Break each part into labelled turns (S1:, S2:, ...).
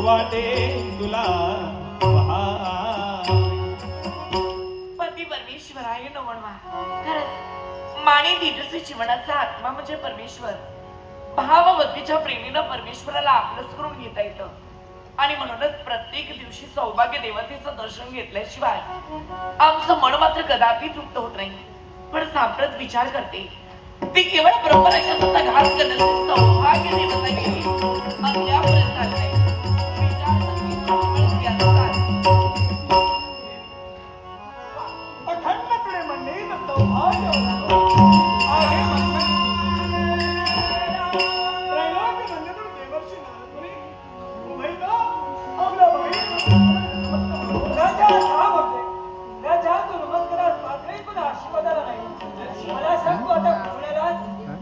S1: वाटे तुला
S2: पती परमेश्वराय नमः. खरंच माने दिवस जीवनाचा आत्मा म्हणजे परमेश्वर. भाववतीच्या प्रेमीनं परमेश्वराला आपलंच करून घेता येतं आणि म्हणूनच प्रत्येक दिवशी सौभाग्य देवतेचं दर्शन घेतल्याशिवाय आमचं मन मात्र कदापि तृप्त होत नाही. पण सांप्रत विचार करते ती केवळ ब्रह्मराक्षसाचा घात करण्याची सौभाग्य देवता गेली अद्यापर्यंत आली नाही. विचार करते केवळ याचा
S3: अखंड प्रेमाने सौभाग्य आहे म्हणतात. त्रैलोक्य मंदिरातून देवर्षी नारदमुनी उभयता आपल्या राजा साहेब होते. राजा तू नमस्कारात पात्र पण आशीर्वादाला नाही. मला सांग तू आता पुण्याला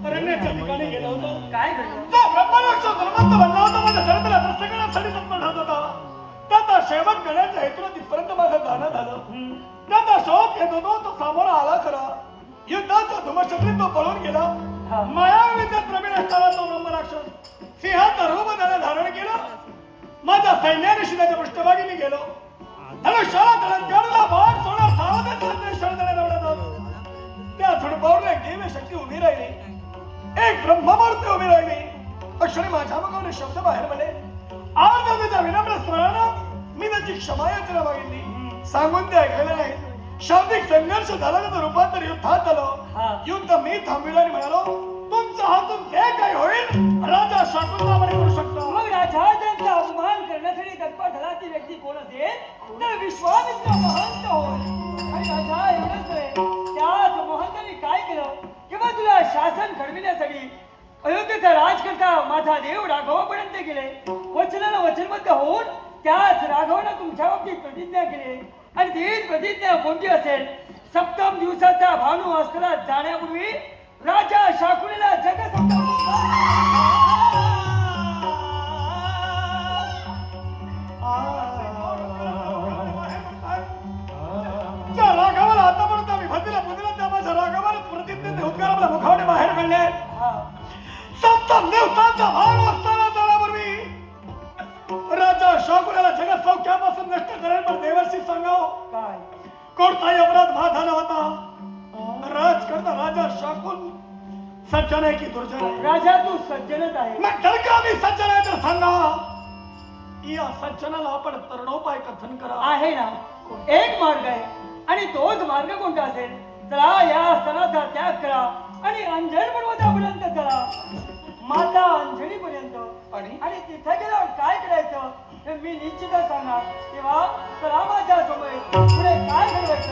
S3: अरण्याच्या ठिकाणी गेला होता. काय घडलं? तो ब्रह्मराक्षस धर्मांत बनला होता. माझ्या जगताला त्रस्त करण्यासाठी तत्पर होत होता. त्याचा शेवट करण्याच्या हेतून तिथपर्यंत माझं जाणं झालं. त्याचा शोध घेत होतो. तो सामोरा आला खरा. युद्धाच्या धुमश्चक्रीत तो पळून गेला. मायाविद्येत प्रवीण असताना तो ब्रह्मराक्षस सिंहाचं रूप त्याने धारण केलं. माझ्या सैन्याने त्याच्या पृष्ठभागी मी गेलो. धनुष्याला तळात काढला. बाण सोडा सावधान शोधण्याला दौडत. त्या झुडपावर एक दिव्य शक्ती उभी राहिली. एक ब्रह्ममूर्ती उभी राहिली. अक्षरी माझ्या मुखाने शब्द बाहेर पडले. आज त्याच्या विनम्र स्मरणानं मी त्याची क्षमा याचना मागितली. सांगून ते ऐकलेलं नाही. शाब्दिक संघर्ष झाला. त्याचं रूपांतर युद्धात झालं. युद्ध मी थांबविलं आणि म्हणालो तुमच्या हातून जे काही होईल राजा शाकुंतलावर करू शकतो.
S4: मग राजा त्यांचा अपमान करण्यासाठी तत्पर झाला ती व्यक्ती कोण असेल तर विश्वामित्र महंत होय. आणि राजा एवढंच नाही त्याच महंतांनी काय केलं किंवा तुला शासन घडविण्यासाठी अयोध्येचा राजकर्ता माझा देव राघवापर्यंत गेले. वचनाला वचनबद्ध होऊन त्याच राघवानं तुमच्या बाबतीत प्रतिज्ञा केली आणि ती प्रतिज्ञा कोणती असेल? सप्तम दिवसाचा भानू अस्त्रात जाण्यापूर्वी राजा शाकुनीला
S3: राघवाला आतापर्यंत विभक्तीला बुद्धीला त्या माझ्या राघवाला प्रतिज्ञेचे उद्गार आपल्या मुखावणे बाहेर काढले. सप्तम दिवसाचा भानू असताना जाण्यापूर्वी राजा शाकुनीला जगत सौख्यापासून नष्ट करायला पण देवर्षी सांगाव
S4: काय
S3: कोणताही अपराध माझा झाला होता. राजकर्ता राजा शाकुन सज्जन आहे की दुर्जन आहे?
S4: राजा तू सज्जनच आहे.
S3: मग जर का मी सज्जन आहे तर सांगा. या सज्जनाला आपण तरुणोपाय कथन करा.
S4: आहे ना एक मार्ग आहे आणि तोच मार्ग कोणता असेल? चला या स्तनाचा त्याग करा आणि अंजन पर्वतापर्यंत चला. माता अंजनी पर्यंत आणि तिथे गेल्यावर काय करायचं हे मी निश्चितच सांगणार. तेव्हा चला माझ्या समोर पुढे काय घडवायचं